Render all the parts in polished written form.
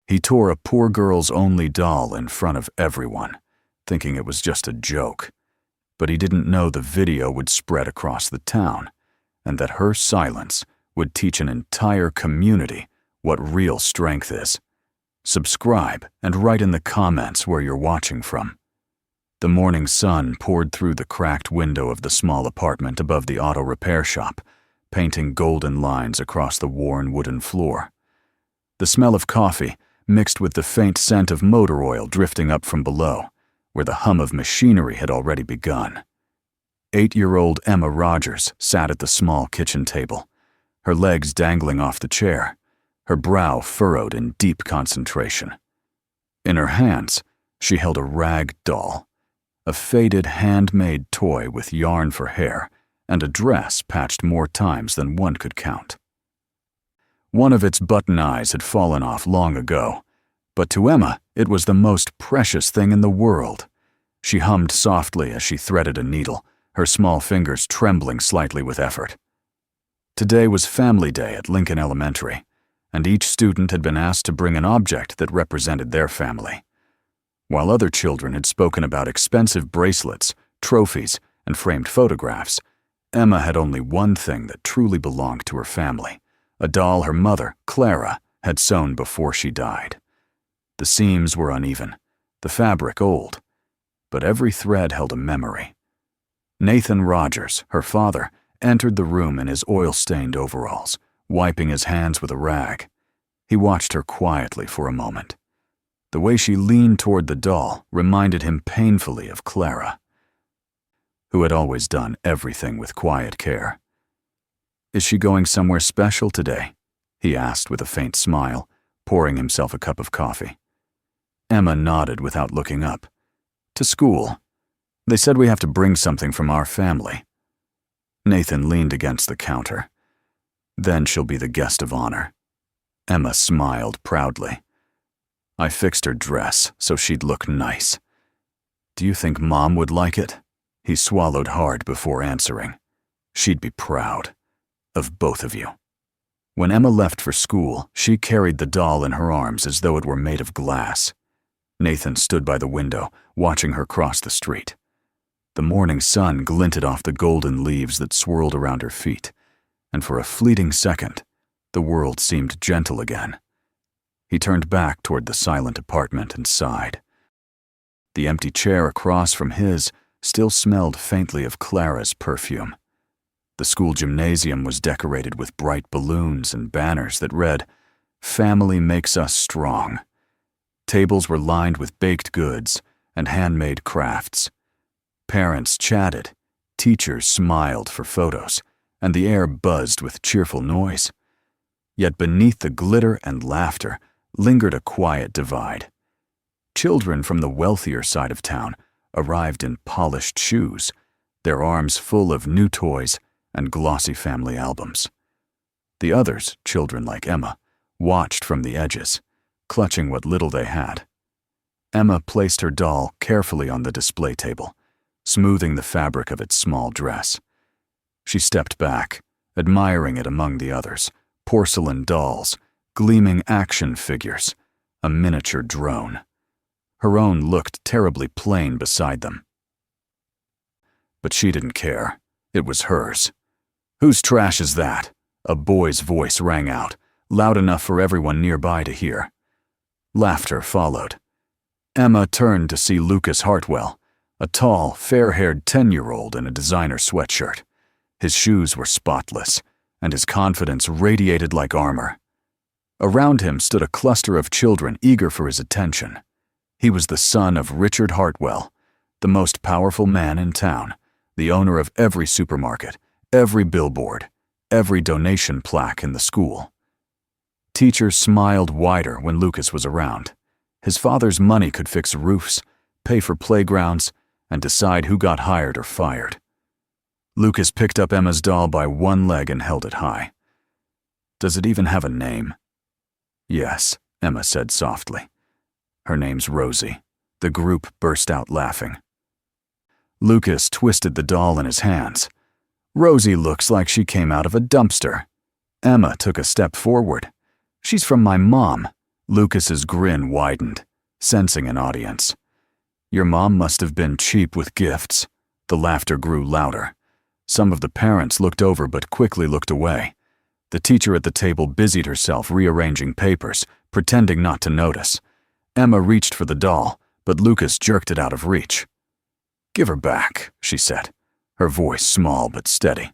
He tore a poor girl's only doll in front of everyone, thinking it was just a joke. But he didn't know the video would spread across the town, and that her silence would teach an entire community what real strength is. Subscribe and write in the comments where you're watching from. The morning sun poured through the cracked window of the small apartment above the auto repair shop, painting golden lines across the worn wooden floor. The smell of coffee mixed with the faint scent of motor oil drifting up from below, where the hum of machinery had already begun. 8-year-old Emma Rogers sat at the small kitchen table, her legs dangling off the chair, her brow furrowed in deep concentration. In her hands, she held a rag doll, a faded handmade toy with yarn for hair and a dress patched more times than one could count. One of its button eyes had fallen off long ago, but to Emma it was the most precious thing in the world. She hummed softly as she threaded a needle, her small fingers trembling slightly with effort. Today was Family Day at Lincoln Elementary, and each student had been asked to bring an object that represented their family. While other children had spoken about expensive bracelets, trophies, and framed photographs, Emma had only one thing that truly belonged to her family, a doll her mother, Clara, had sewn before she died. The seams were uneven, the fabric old, but every thread held a memory. Nathan Rogers, her father, entered the room in his oil-stained overalls, wiping his hands with a rag. He watched her quietly for a moment. The way she leaned toward the doll reminded him painfully of Clara, who had always done everything with quiet care. "Is she going somewhere special today?" he asked with a faint smile, pouring himself a cup of coffee. Emma nodded without looking up. "To school. They said we have to bring something from our family." Nathan leaned against the counter. "Then she'll be the guest of honor." Emma smiled proudly. "I fixed her dress so she'd look nice. Do you think Mom would like it?" He swallowed hard before answering. "She'd be proud of both of you." When Emma left for school, she carried the doll in her arms as though it were made of glass. Nathan stood by the window, watching her cross the street. The morning sun glinted off the golden leaves that swirled around her feet, and for a fleeting second, the world seemed gentle again. He turned back toward the silent apartment and sighed. The empty chair across from his still smelled faintly of Clara's perfume. The school gymnasium was decorated with bright balloons and banners that read, "Family makes us strong." Tables were lined with baked goods and handmade crafts. Parents chatted, teachers smiled for photos, and the air buzzed with cheerful noise. Yet beneath the glitter and laughter lingered a quiet divide. Children from the wealthier side of town arrived in polished shoes, their arms full of new toys and glossy family albums. The others, children like Emma, watched from the edges, clutching what little they had. Emma placed her doll carefully on the display table, smoothing the fabric of its small dress. She stepped back, admiring it among the others, porcelain dolls, gleaming action figures, a miniature drone. Her own looked terribly plain beside them. But she didn't care. It was hers. "Whose trash is that?" A boy's voice rang out, loud enough for everyone nearby to hear. Laughter followed. Emma turned to see Lucas Hartwell, a tall, fair-haired 10-year-old in a designer sweatshirt. His shoes were spotless, and his confidence radiated like armor. Around him stood a cluster of children eager for his attention. He was the son of Richard Hartwell, the most powerful man in town, the owner of every supermarket, every billboard, every donation plaque in the school. Teachers smiled wider when Lucas was around. His father's money could fix roofs, pay for playgrounds, and decide who got hired or fired. Lucas picked up Emma's doll by one leg and held it high. "Does it even have a name?" "Yes," Emma said softly. "Her name's Rosie." The group burst out laughing. Lucas twisted the doll in his hands. "Rosie looks like she came out of a dumpster." Emma took a step forward. "She's from my mom. Lucas's grin widened, sensing an audience. Your mom must have been cheap with gifts. The laughter grew louder. Some of the parents looked over but quickly looked away. The teacher at the table busied herself rearranging papers, pretending not to notice. Emma reached for the doll, but Lucas jerked it out of reach. "Give her back," she said, her voice small but steady.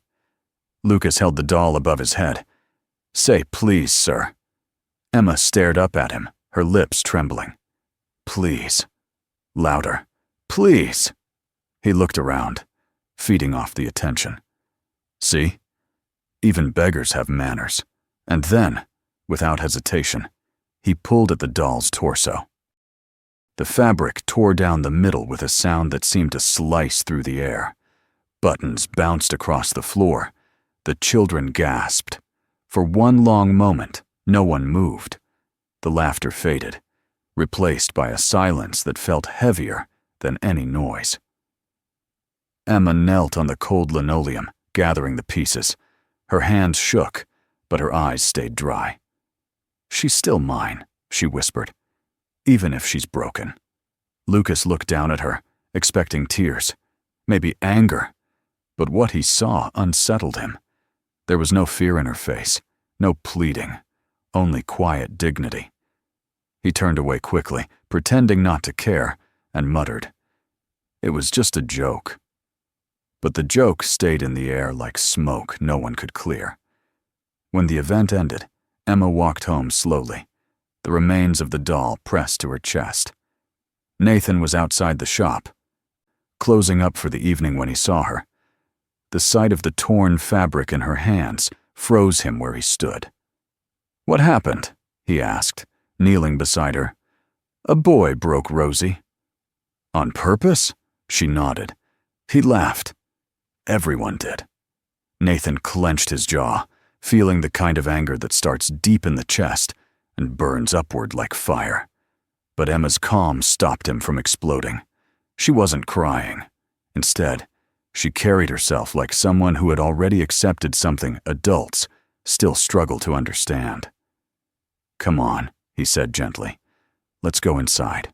Lucas held the doll above his head. "Say please, sir." Emma stared up at him, her lips trembling. "Please." Louder. "Please." He looked around, feeding off the attention. "See? Even beggars have manners." And then, without hesitation, he pulled at the doll's torso. The fabric tore down the middle with a sound that seemed to slice through the air. Buttons bounced across the floor. The children gasped. For one long moment, no one moved. The laughter faded, replaced by a silence that felt heavier than any noise. Emma knelt on the cold linoleum, gathering the pieces. Her hands shook, but her eyes stayed dry. "She's still mine," she whispered, "even if she's broken." Lucas looked down at her, expecting tears, maybe anger, but what he saw unsettled him. There was no fear in her face, no pleading, only quiet dignity. He turned away quickly, pretending not to care, and muttered, "It was just a joke." But the joke stayed in the air like smoke no one could clear. When the event ended, Emma walked home slowly, the remains of the doll pressed to her chest. Nathan was outside the shop, closing up for the evening when he saw her. The sight of the torn fabric in her hands froze him where he stood. "What happened?" he asked, kneeling beside her. "A boy broke Rosie." "On purpose?" She nodded. He laughed. Everyone did. Nathan clenched his jaw, feeling the kind of anger that starts deep in the chest and burns upward like fire. But Emma's calm stopped him from exploding. She wasn't crying. Instead, she carried herself like someone who had already accepted something adults still struggle to understand. "Come on," he said gently. "Let's go inside."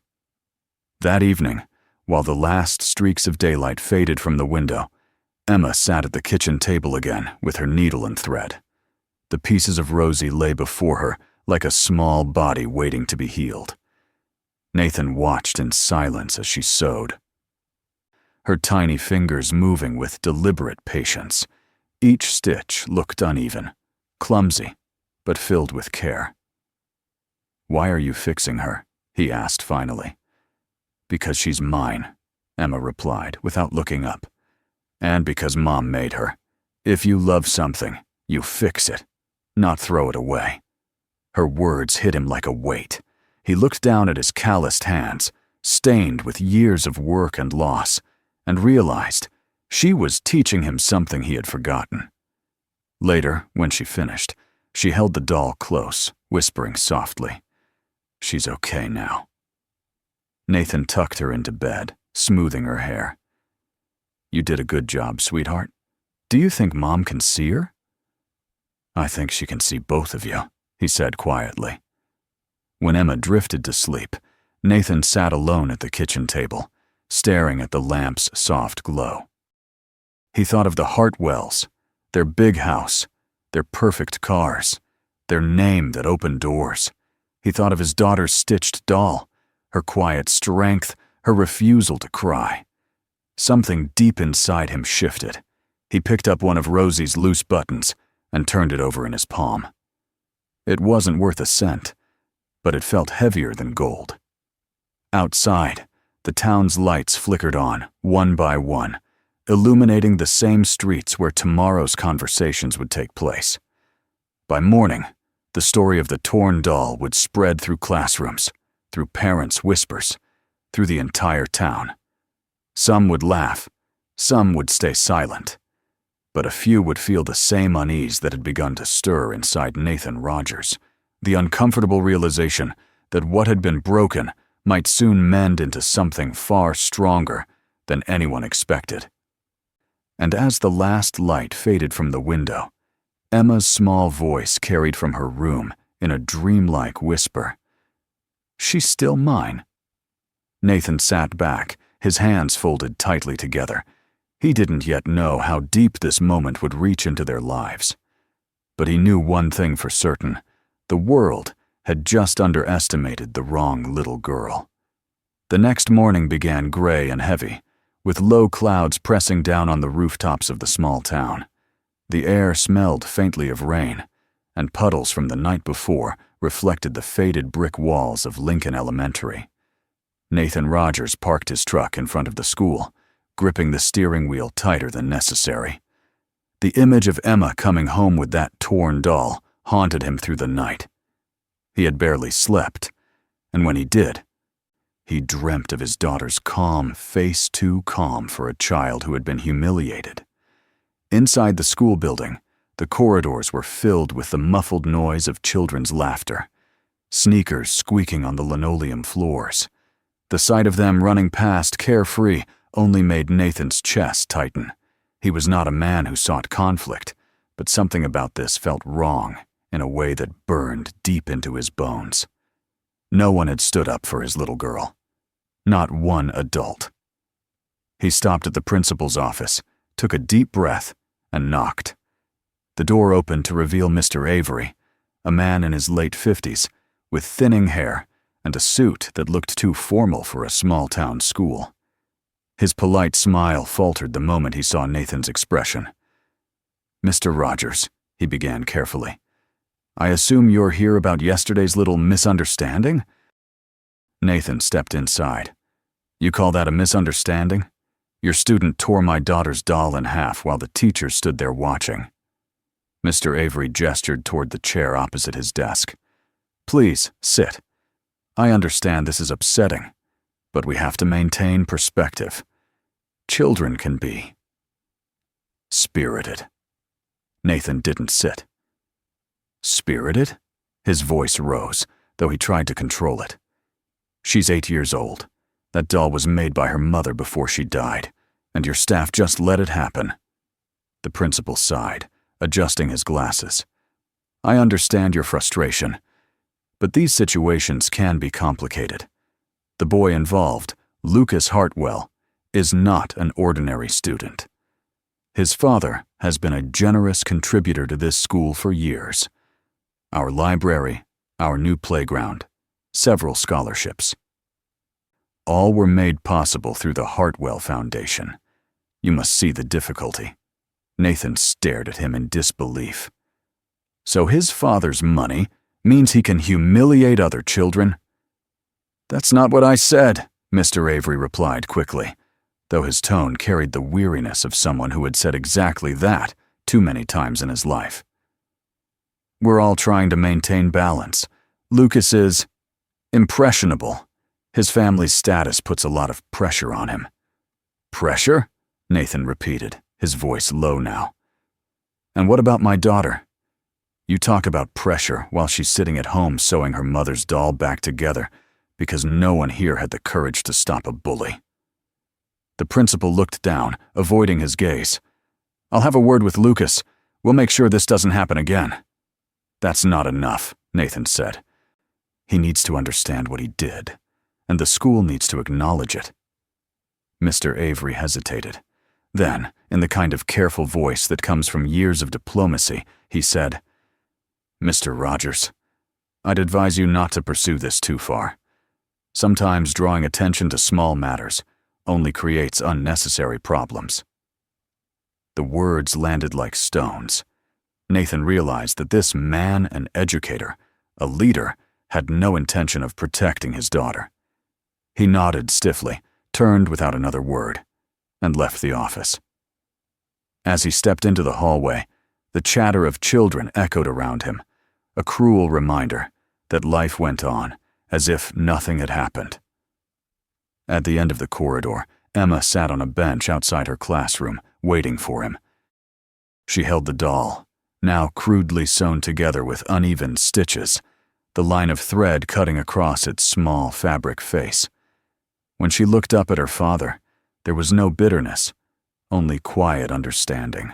That evening, while the last streaks of daylight faded from the window, Emma sat at the kitchen table again with her needle and thread. The pieces of Rosie lay before her like a small body waiting to be healed. Nathan watched in silence as she sewed, her tiny fingers moving with deliberate patience. Each stitch looked uneven, clumsy, but filled with care. "Why are you fixing her?" he asked finally. "Because she's mine," Emma replied without looking up. "And because Mom made her. If you love something, you fix it, not throw it away." Her words hit him like a weight. He looked down at his calloused hands, stained with years of work and loss, and realized she was teaching him something he had forgotten. Later, when she finished, she held the doll close, whispering softly, "She's okay now." Nathan tucked her into bed, smoothing her hair. "You did a good job, sweetheart. Do you think Mom can see her?" "I think she can see both of you," he said quietly. When Emma drifted to sleep, Nathan sat alone at the kitchen table, staring at the lamp's soft glow. He thought of the Hartwells, their big house, their perfect cars, their name that opened doors. He thought of his daughter's stitched doll, her quiet strength, her refusal to cry. Something deep inside him shifted. He picked up one of Rosie's loose buttons and turned it over in his palm. It wasn't worth a cent, but it felt heavier than gold. Outside, the town's lights flickered on, one by one, illuminating the same streets where tomorrow's conversations would take place. By morning, the story of the torn doll would spread through classrooms, through parents' whispers, through the entire town. Some would laugh, some would stay silent, but a few would feel the same unease that had begun to stir inside Nathan Rogers, the uncomfortable realization that what had been broken might soon mend into something far stronger than anyone expected. And as the last light faded from the window, Emma's small voice carried from her room in a dreamlike whisper, She's still mine. Nathan sat back, his hands folded tightly together. He didn't yet know how deep this moment would reach into their lives. But he knew one thing for certain. The world had just underestimated the wrong little girl. The next morning began gray and heavy, with low clouds pressing down on the rooftops of the small town. The air smelled faintly of rain, and puddles from the night before reflected the faded brick walls of Lincoln Elementary. Nathan Rogers parked his truck in front of the school, gripping the steering wheel tighter than necessary. The image of Emma coming home with that torn doll haunted him through the night. He had barely slept, and when he did, he dreamt of his daughter's calm face, too calm for a child who had been humiliated. Inside the school building, the corridors were filled with the muffled noise of children's laughter, sneakers squeaking on the linoleum floors. The sight of them running past carefree only made Nathan's chest tighten. He was not a man who sought conflict, but something about this felt wrong in a way that burned deep into his bones. No one had stood up for his little girl. Not one adult. He stopped at the principal's office, took a deep breath, and knocked. The door opened to reveal Mr. Avery, a man in his late 50s, with thinning hair and a suit that looked too formal for a small-town school. His polite smile faltered the moment he saw Nathan's expression. "Mr. Rogers," he began carefully, "I assume you're here about yesterday's little misunderstanding?" Nathan stepped inside. "You call that a misunderstanding? Your student tore my daughter's doll in half while the teacher stood there watching." Mr. Avery gestured toward the chair opposite his desk. "Please, sit. I understand this is upsetting, but we have to maintain perspective. Children can be spirited." Nathan didn't sit. "Spirited?" His voice rose, though he tried to control it. "She's 8 years old. That doll was made by her mother before she died, and your staff just let it happen." The principal sighed, adjusting his glasses. "I understand your frustration, but these situations can be complicated. The boy involved, Lucas Hartwell, is not an ordinary student. His father has been a generous contributor to this school for years. Our library, our new playground, several scholarships. All were made possible through the Hartwell Foundation. You must see the difficulty." Nathan stared at him in disbelief. "So his father's money means he can humiliate other children?" "That's not what I said," Mr. Avery replied quickly, though his tone carried the weariness of someone who had said exactly that too many times in his life. "We're all trying to maintain balance. Lucas is impressionable. His family's status puts a lot of pressure on him." "Pressure?" Nathan repeated, his voice low now. "And what about my daughter? You talk about pressure while she's sitting at home sewing her mother's doll back together because no one here had the courage to stop a bully." The principal looked down, avoiding his gaze. "I'll have a word with Lucas. We'll make sure this doesn't happen again." "That's not enough," Nathan said. "He needs to understand what he did, and the school needs to acknowledge it." Mr. Avery hesitated. Then, in the kind of careful voice that comes from years of diplomacy, he said, "Mr. Rogers, I'd advise you not to pursue this too far. Sometimes drawing attention to small matters only creates unnecessary problems." The words landed like stones. Nathan realized that this man, an educator, a leader, had no intention of protecting his daughter. He nodded stiffly, turned without another word, and left the office. As he stepped into the hallway, the chatter of children echoed around him, a cruel reminder that life went on as if nothing had happened. At the end of the corridor, Emma sat on a bench outside her classroom, waiting for him. She held the doll, now crudely sewn together with uneven stitches, the line of thread cutting across its small fabric face. When she looked up at her father, there was no bitterness, only quiet understanding.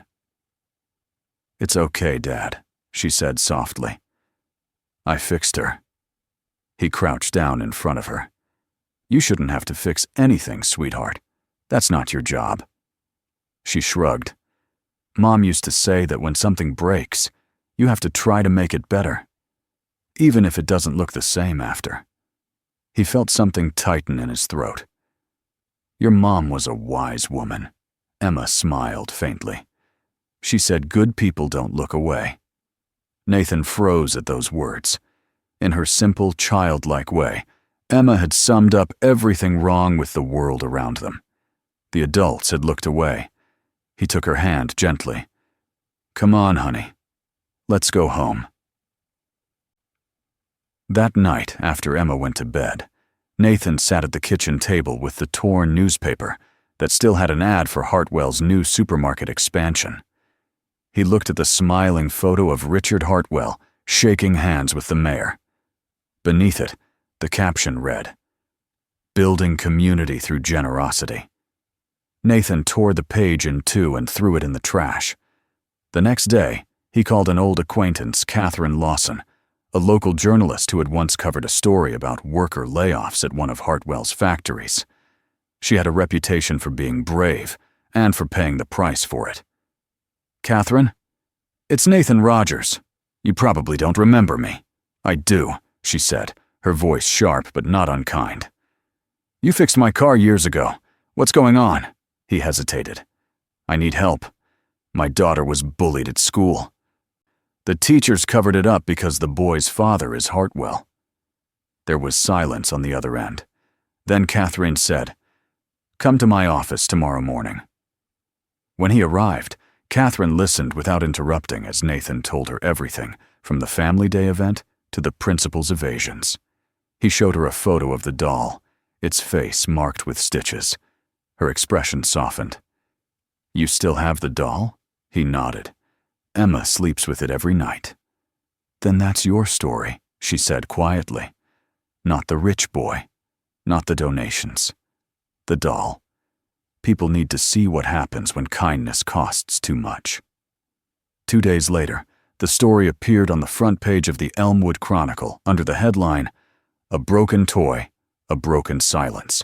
"It's okay, Dad," she said softly. "I fixed her." He crouched down in front of her. You shouldn't have to fix anything, sweetheart. That's not your job. She shrugged. Mom used to say that when something breaks, you have to try to make it better, even if it doesn't look the same after. He felt something tighten in his throat. Your mom was a wise woman. Emma smiled faintly. She said good people don't look away. Nathan froze at those words. In her simple, childlike way, Emma had summed up everything wrong with the world around them. The adults had looked away. He took her hand gently. Come on, honey. Let's go home. That night, after Emma went to bed, Nathan sat at the kitchen table with the torn newspaper that still had an ad for Hartwell's new supermarket expansion. He looked at the smiling photo of Richard Hartwell shaking hands with the mayor. Beneath it, the caption read, "Building community through generosity." Nathan tore the page in two and threw it in the trash. The next day, he called an old acquaintance, Catherine Lawson, a local journalist who had once covered a story about worker layoffs at one of Hartwell's factories. She had a reputation for being brave and for paying the price for it. Catherine, it's Nathan Rogers. You probably don't remember me. I do, she said, her voice sharp but not unkind. You fixed my car years ago. What's going on? He hesitated. I need help. My daughter was bullied at school. The teachers covered it up because the boy's father is Hartwell. There was silence on the other end. Then Catherine said, Come to my office tomorrow morning. When he arrived, Catherine listened without interrupting as Nathan told her everything, from the family day event to the principal's evasions. He showed her a photo of the doll, its face marked with stitches. Her expression softened. You still have the doll? He nodded. Emma sleeps with it every night. Then that's your story, she said quietly. Not the rich boy, not the donations. The doll. People need to see what happens when kindness costs too much. 2 days later, the story appeared on the front page of the Elmwood Chronicle under the headline, A Broken Toy, A Broken Silence.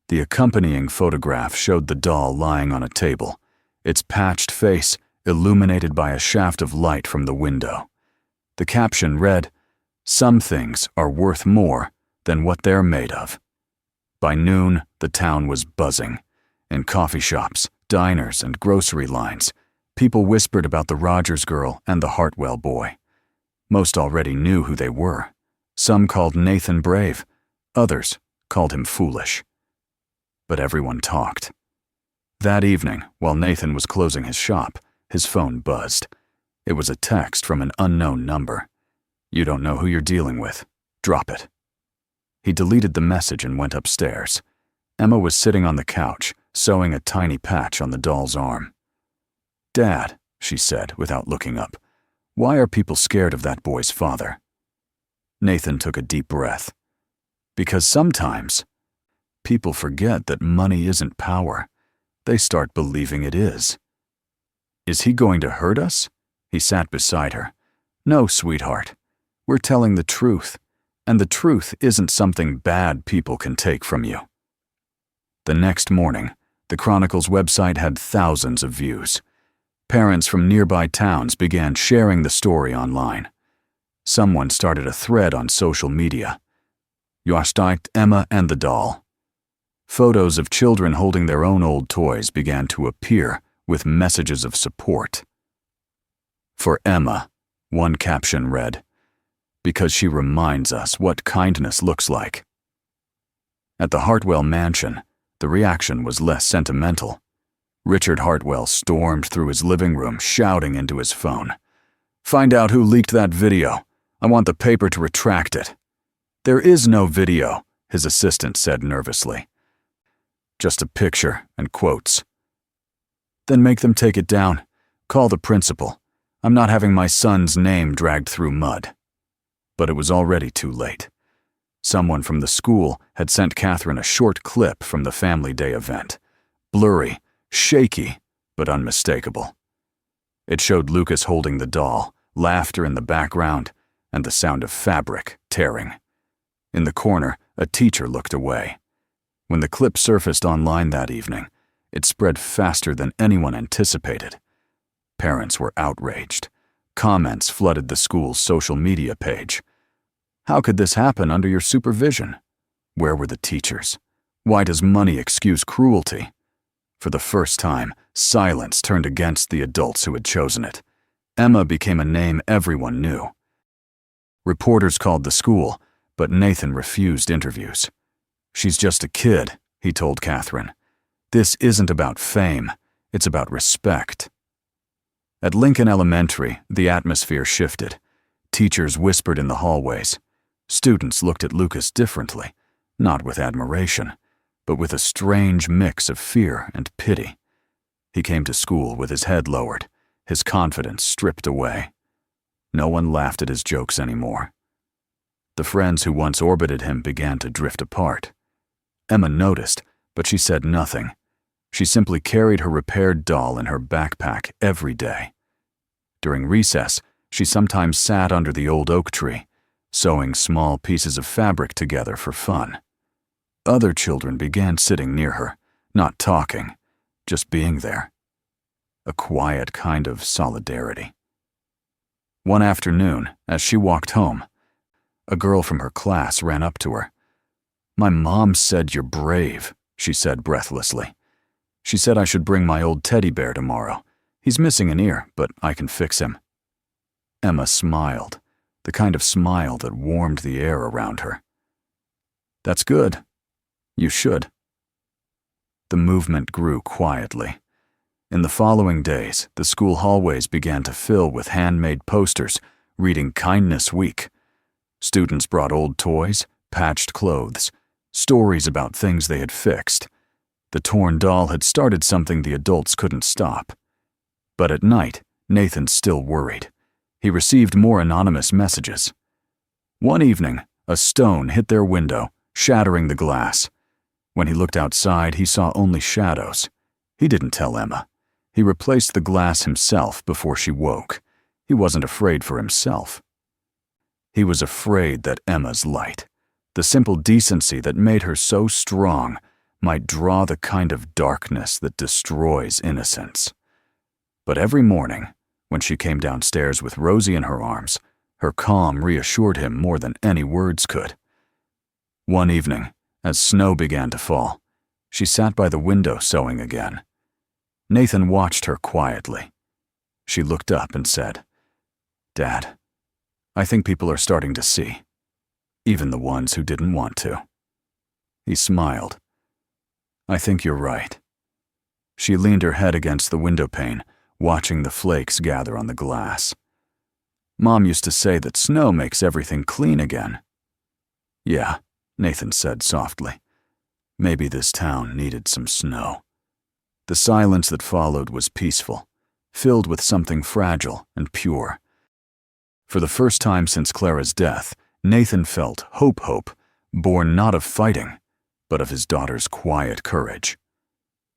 The accompanying photograph showed the doll lying on a table, its patched face illuminated by a shaft of light from the window. The caption read, Some things are worth more than what they're made of. By noon, the town was buzzing. In coffee shops, diners, and grocery lines, people whispered about the Rogers girl and the Hartwell boy. Most already knew who they were. Some called Nathan brave, others called him foolish. But everyone talked. That evening, while Nathan was closing his shop, his phone buzzed. It was a text from an unknown number. You don't know who you're dealing with. Drop it. He deleted the message and went upstairs. Emma was sitting on the couch, sewing a tiny patch on the doll's arm. Dad, she said without looking up, why are people scared of that boy's father? Nathan took a deep breath. Because sometimes people forget that money isn't power. They start believing it is. Is he going to hurt us? He sat beside her. No, sweetheart. We're telling the truth. And the truth isn't something bad people can take from you. The next morning, the Chronicle's website had thousands of views. Parents from nearby towns began sharing the story online. Someone started a thread on social media. Jag steigt Emma and the doll. Photos of children holding their own old toys began to appear with messages of support. For Emma, one caption read, Because she reminds us what kindness looks like. At the Hartwell mansion, the reaction was less sentimental. Richard Hartwell stormed through his living room, shouting into his phone. Find out who leaked that video. I want the paper to retract it. There is no video, his assistant said nervously. Just a picture and quotes. Then make them take it down. Call the principal. I'm not having my son's name dragged through mud. But it was already too late. Someone from the school had sent Catherine a short clip from the family day event. Blurry, shaky, but unmistakable. It showed Lucas holding the doll, laughter in the background, and the sound of fabric tearing. In the corner, a teacher looked away. When the clip surfaced online that evening, it spread faster than anyone anticipated. Parents were outraged. Comments flooded the school's social media page. How could this happen under your supervision? Where were the teachers? Why does money excuse cruelty? For the first time, silence turned against the adults who had chosen it. Emma became a name everyone knew. Reporters called the school, but Nathan refused interviews. "She's just a kid," he told Catherine. "This isn't about fame, it's about respect." At Lincoln Elementary, the atmosphere shifted. Teachers whispered in the hallways. Students looked at Lucas differently, not with admiration, but with a strange mix of fear and pity. He came to school with his head lowered, his confidence stripped away. No one laughed at his jokes anymore. The friends who once orbited him began to drift apart. Emma noticed, but she said nothing. She simply carried her repaired doll in her backpack every day. During recess, she sometimes sat under the old oak tree, sewing small pieces of fabric together for fun. Other children began sitting near her, not talking, just being there. A quiet kind of solidarity. One afternoon, as she walked home, a girl from her class ran up to her. "My mom said you're brave," she said breathlessly. "She said I should bring my old teddy bear tomorrow. He's missing an ear, but I can fix him." Emma smiled, the kind of smile that warmed the air around her. "That's good. You should." The movement grew quietly. In the following days, the school hallways began to fill with handmade posters reading Kindness Week. Students brought old toys, patched clothes, stories about things they had fixed. The torn doll had started something the adults couldn't stop. But at night, Nathan still worried. He received more anonymous messages. One evening, a stone hit their window, shattering the glass. When he looked outside, he saw only shadows. He didn't tell Emma. He replaced the glass himself before she woke. He wasn't afraid for himself. He was afraid that Emma's light, the simple decency that made her so strong, might draw the kind of darkness that destroys innocence. But every morning, when she came downstairs with Rosie in her arms, her calm reassured him more than any words could. One evening, as snow began to fall, she sat by the window sewing again. Nathan watched her quietly. She looked up and said, "Dad, I think people are starting to see, even the ones who didn't want to." He smiled. "I think you're right." She leaned her head against the window pane, watching the flakes gather on the glass. "Mom used to say that snow makes everything clean again." "Yeah," Nathan said softly. "Maybe this town needed some snow." The silence that followed was peaceful, filled with something fragile and pure. For the first time since Clara's death, Nathan felt hope, born not of fighting, but of his daughter's quiet courage.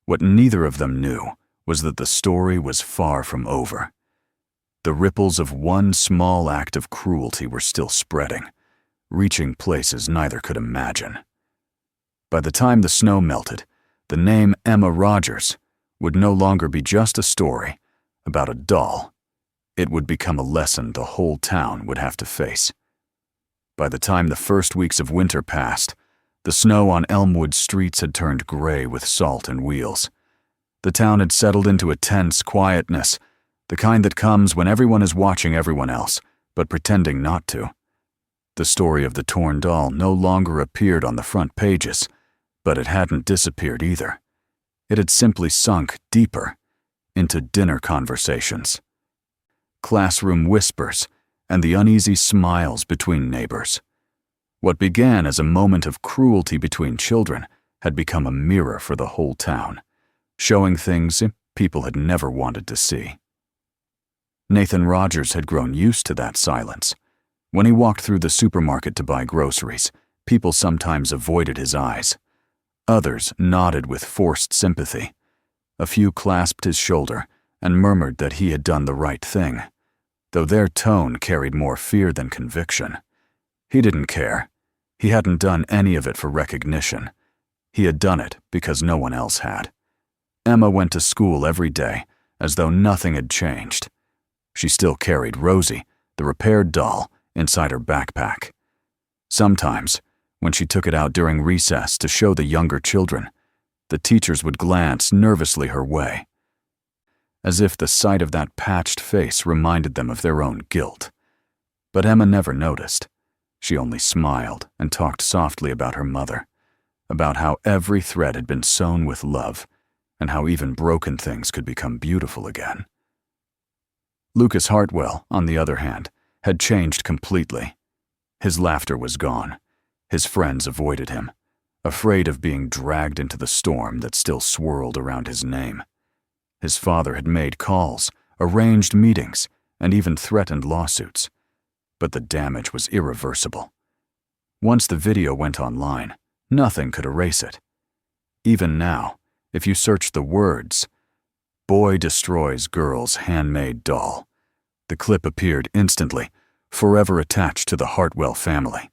What neither of them knew was that the story was far from over. The ripples of one small act of cruelty were still spreading, reaching places neither could imagine. By the time the snow melted, the name Emma Rogers would no longer be just a story about a doll. It would become a lesson the whole town would have to face. By the time the first weeks of winter passed, the snow on Elmwood streets had turned gray with salt and wheels. The town had settled into a tense quietness, the kind that comes when everyone is watching everyone else, but pretending not to. The story of the torn doll no longer appeared on the front pages, but it hadn't disappeared either. It had simply sunk deeper into dinner conversations, classroom whispers, and the uneasy smiles between neighbors. What began as a moment of cruelty between children had become a mirror for the whole town, showing things people had never wanted to see. Nathan Rogers had grown used to that silence. When he walked through the supermarket to buy groceries, people sometimes avoided his eyes. Others nodded with forced sympathy. A few clasped his shoulder and murmured that he had done the right thing, though their tone carried more fear than conviction. He didn't care. He hadn't done any of it for recognition. He had done it because no one else had. Emma went to school every day, as though nothing had changed. She still carried Rosie, the repaired doll, inside her backpack. Sometimes, when she took it out during recess to show the younger children, the teachers would glance nervously her way, as if the sight of that patched face reminded them of their own guilt. But Emma never noticed. She only smiled and talked softly about her mother, about how every thread had been sewn with love, and how even broken things could become beautiful again. Lucas Hartwell, on the other hand, had changed completely. His laughter was gone. His friends avoided him, afraid of being dragged into the storm that still swirled around his name. His father had made calls, arranged meetings, and even threatened lawsuits. But the damage was irreversible. Once the video went online, nothing could erase it. Even now, if you search the words, "Boy destroys girl's handmade doll," the clip appeared instantly, forever attached to the Hartwell family.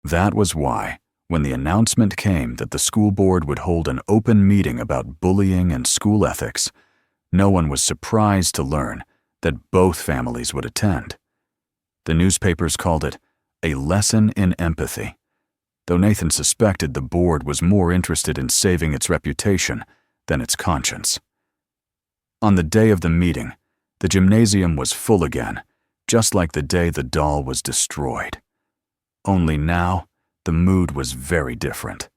That was why, when the announcement came that the school board would hold an open meeting about bullying and school ethics, no one was surprised to learn that both families would attend. The newspapers called it a lesson in empathy, though Nathan suspected the board was more interested in saving its reputation than its conscience. On the day of the meeting, the gymnasium was full again, just like the day the doll was destroyed. Only now, the mood was very different.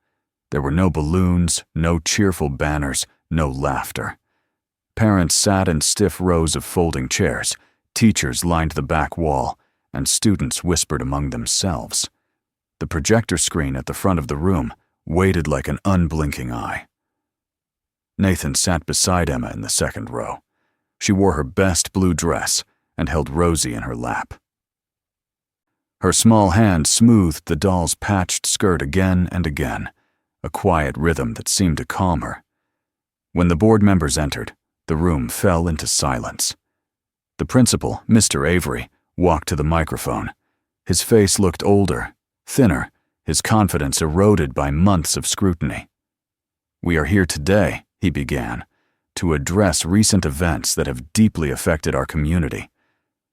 There were no balloons, no cheerful banners, no laughter. Parents sat in stiff rows of folding chairs, teachers lined the back wall, and students whispered among themselves. The projector screen at the front of the room waited like an unblinking eye. Nathan sat beside Emma in the second row. She wore her best blue dress and held Rosie in her lap. Her small hand smoothed the doll's patched skirt again and again, a quiet rhythm that seemed to calm her. When the board members entered, the room fell into silence. The principal, Mr. Avery, walked to the microphone. His face looked older, thinner, his confidence eroded by months of scrutiny. "We are here today," he began, "to address recent events that have deeply affected our community.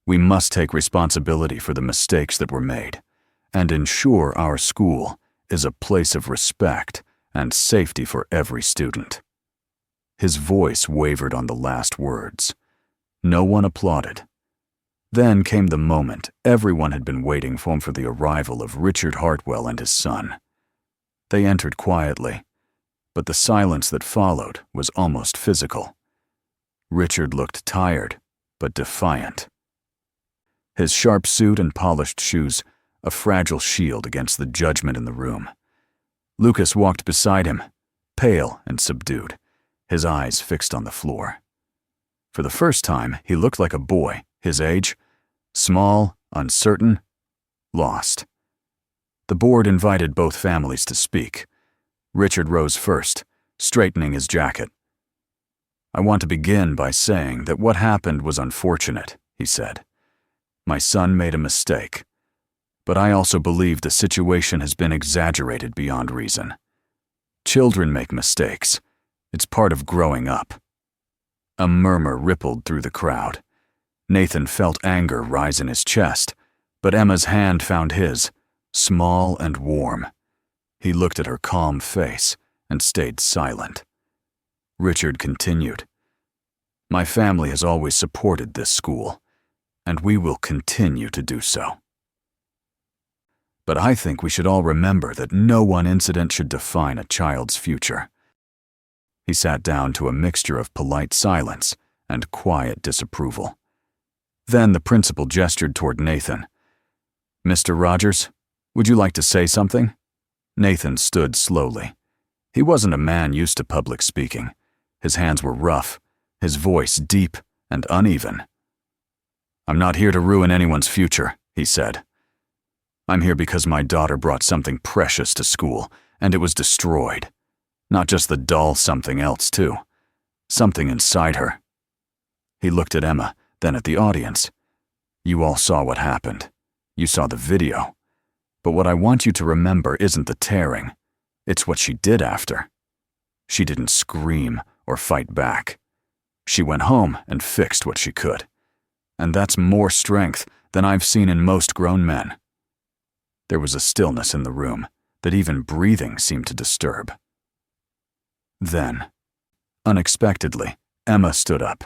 We must take responsibility for the mistakes that were made and ensure our school is a place of respect and safety for every student." His voice wavered on the last words. No one applauded. Then came the moment everyone had been waiting for the arrival of Richard Hartwell and his son. They entered quietly, but the silence that followed was almost physical. Richard looked tired, but defiant. His sharp suit and polished shoes, a fragile shield against the judgment in the room. Lucas walked beside him, pale and subdued, his eyes fixed on the floor. For the first time, he looked like a boy, his age, small, uncertain, lost. The board invited both families to speak. Richard rose first, straightening his jacket. "I want to begin by saying that what happened was unfortunate," he said. "My son made a mistake, but I also believe the situation has been exaggerated beyond reason. Children make mistakes. It's part of growing up." A murmur rippled through the crowd. Nathan felt anger rise in his chest, but Emma's hand found his, small and warm. He looked at her calm face and stayed silent. Richard continued, "My family has always supported this school, and we will continue to do so. But I think we should all remember that no one incident should define a child's future." He sat down to a mixture of polite silence and quiet disapproval. Then the principal gestured toward Nathan. "Mr. Rogers, would you like to say something?" Nathan stood slowly. He wasn't a man used to public speaking. His hands were rough, his voice deep and uneven. "I'm not here to ruin anyone's future," he said. "I'm here because my daughter brought something precious to school, and it was destroyed. Not just the doll, something else too. Something inside her." He looked at Emma, then at the audience. "You all saw what happened. You saw the video. But what I want you to remember isn't the tearing. It's what she did after. She didn't scream or fight back. She went home and fixed what she could. And that's more strength than I've seen in most grown men. There was a stillness in the room that even breathing seemed to disturb. Then, unexpectedly, Emma stood up.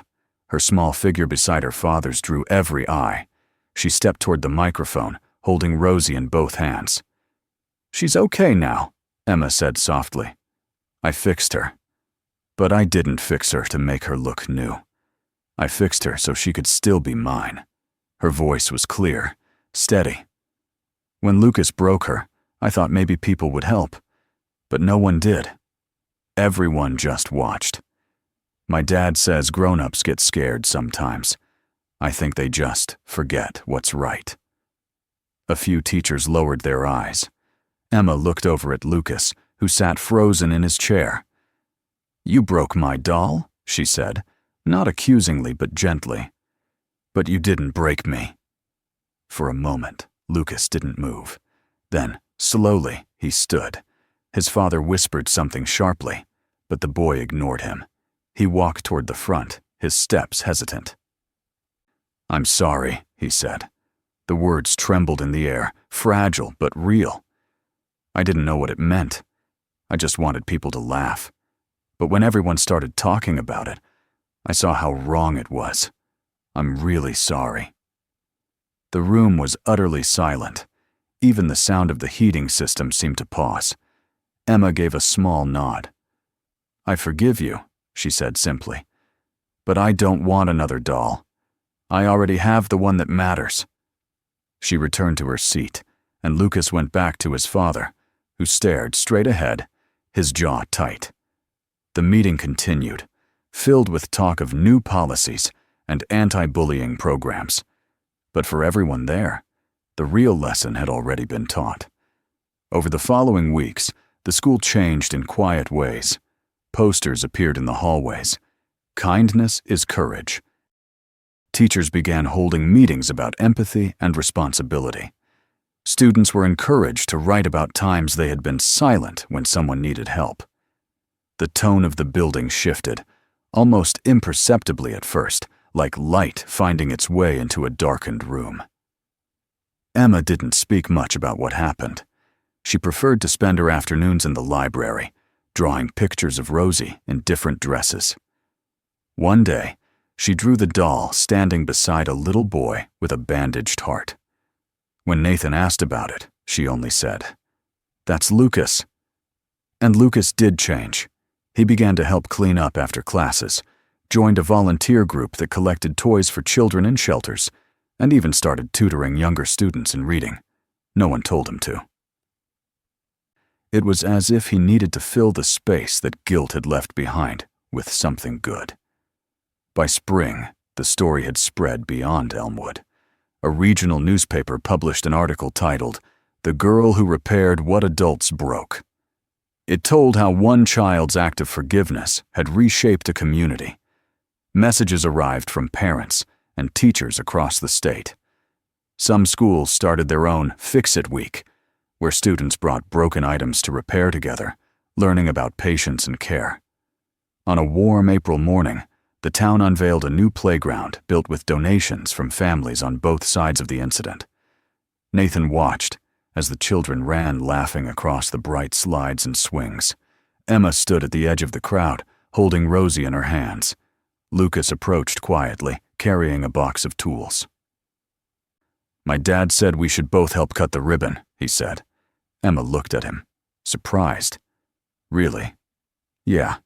Her small figure beside her father's drew every eye. She stepped toward the microphone, holding Rosie in both hands. "She's okay now," Emma said softly. "I fixed her. But I didn't fix her to make her look new. I fixed her so she could still be mine." Her voice was clear, steady. "When Lucas broke her, I thought maybe people would help. But no one did. Everyone just watched. My dad says grown-ups get scared sometimes. I think they just forget what's right." A few teachers lowered their eyes. Emma looked over at Lucas, who sat frozen in his chair. "You broke my doll," she said, not accusingly but gently. "But you didn't break me." For a moment, Lucas didn't move. Then, slowly, he stood. His father whispered something sharply, but the boy ignored him. He walked toward the front, his steps hesitant. "I'm sorry," he said. The words trembled in the air, fragile but real. "I didn't know what it meant. I just wanted people to laugh. But when everyone started talking about it, I saw how wrong it was. I'm really sorry." The room was utterly silent. Even the sound of the heating system seemed to pause. Emma gave a small nod. "I forgive you," she said simply. "But I don't want another doll. I already have the one that matters." She returned to her seat, and Lucas went back to his father, who stared straight ahead, his jaw tight. The meeting continued, filled with talk of new policies and anti-bullying programs. But for everyone there, the real lesson had already been taught. Over the following weeks, the school changed in quiet ways. Posters appeared in the hallways. "Kindness is courage." Teachers began holding meetings about empathy and responsibility. Students were encouraged to write about times they had been silent when someone needed help. The tone of the building shifted, almost imperceptibly at first, like light finding its way into a darkened room. Emma didn't speak much about what happened. She preferred to spend her afternoons in the library, drawing pictures of Rosie in different dresses. One day, she drew the doll standing beside a little boy with a bandaged heart. When Nathan asked about it, she only said, "That's Lucas." And Lucas did change. He began to help clean up after classes, joined a volunteer group that collected toys for children in shelters, and even started tutoring younger students in reading. No one told him to. It was as if he needed to fill the space that guilt had left behind with something good. By spring, the story had spread beyond Elmwood. A regional newspaper published an article titled, "The Girl Who Repaired What Adults Broke." It told how one child's act of forgiveness had reshaped a community. Messages arrived from parents and teachers across the state. Some schools started their own Fix-It Week, where students brought broken items to repair together, learning about patience and care. On a warm April morning, the town unveiled a new playground built with donations from families on both sides of the incident. Nathan watched as the children ran laughing across the bright slides and swings. Emma stood at the edge of the crowd, holding Rosie in her hands. Lucas approached quietly, carrying a box of tools. "My dad said we should both help cut the ribbon," he said. Emma looked at him, surprised. "Really?" "Yeah.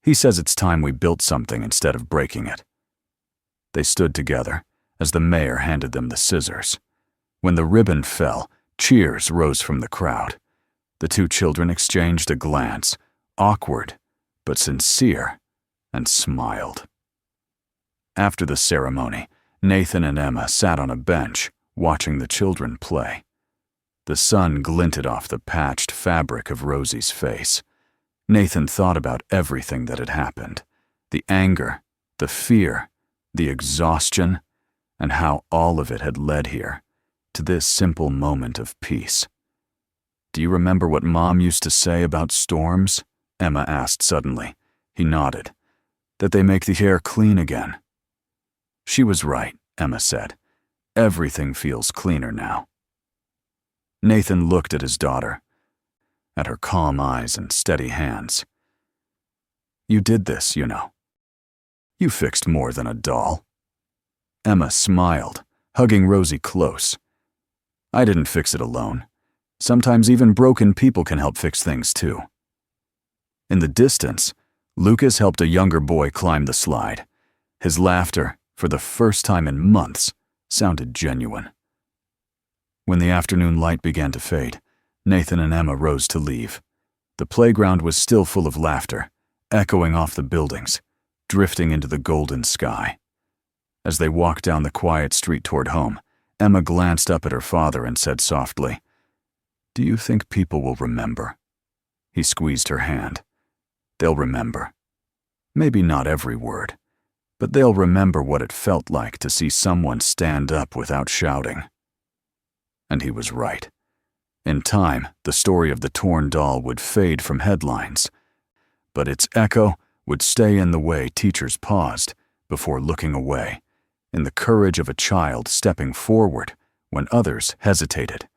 He says it's time we built something instead of breaking it." They stood together as the mayor handed them the scissors. When the ribbon fell, cheers rose from the crowd. The two children exchanged a glance, awkward but sincere, and smiled. After the ceremony, Nathan and Emma sat on a bench, watching the children play. The sun glinted off the patched fabric of Rosie's face. Nathan thought about everything that had happened, the anger, the fear, the exhaustion, and how all of it had led here, to this simple moment of peace. "Do you remember what Mom used to say about storms?" Emma asked suddenly. He nodded. "That they make the air clean again." "She was right," Emma said. "Everything feels cleaner now." Nathan looked at his daughter, at her calm eyes and steady hands. "You did this, you know. You fixed more than a doll." Emma smiled, hugging Rosie close. "I didn't fix it alone. Sometimes even broken people can help fix things too." In the distance, Lucas helped a younger boy climb the slide. His laughter, for the first time in months, sounded genuine. When the afternoon light began to fade, Nathan and Emma rose to leave. The playground was still full of laughter, echoing off the buildings, drifting into the golden sky. As they walked down the quiet street toward home, Emma glanced up at her father and said softly, "Do you think people will remember?" He squeezed her hand. "They'll remember. Maybe not every word, but they'll remember what it felt like to see someone stand up without shouting." And he was right. In time, the story of the torn doll would fade from headlines, but its echo would stay in the way teachers paused before looking away, in the courage of a child stepping forward when others hesitated,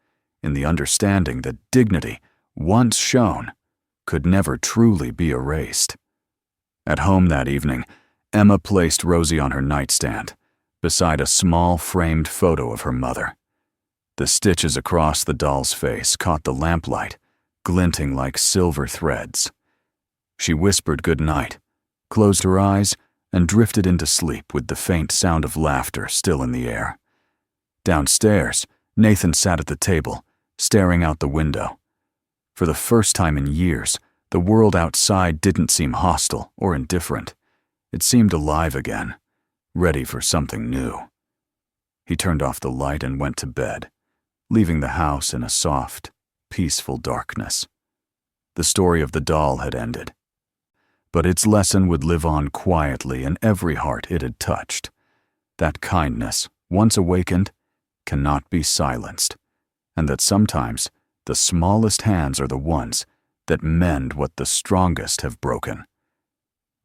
in the understanding that dignity, once shown, could never truly be erased. At home that evening, Emma placed Rosie on her nightstand, beside a small framed photo of her mother. The stitches across the doll's face caught the lamplight, glinting like silver threads. She whispered good night, closed her eyes, and drifted into sleep with the faint sound of laughter still in the air. Downstairs, Nathan sat at the table, staring out the window. For the first time in years, the world outside didn't seem hostile or indifferent. It seemed alive again, ready for something new. He turned off the light and went to bed, leaving the house in a soft, peaceful darkness. The story of the doll had ended, but its lesson would live on quietly in every heart it had touched. That kindness, once awakened, cannot be silenced, and that sometimes the smallest hands are the ones that mend what the strongest have broken.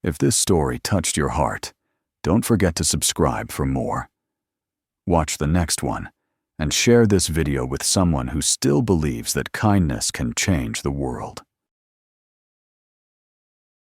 If this story touched your heart, don't forget to subscribe for more. Watch the next one, and share this video with someone who still believes that kindness can change the world.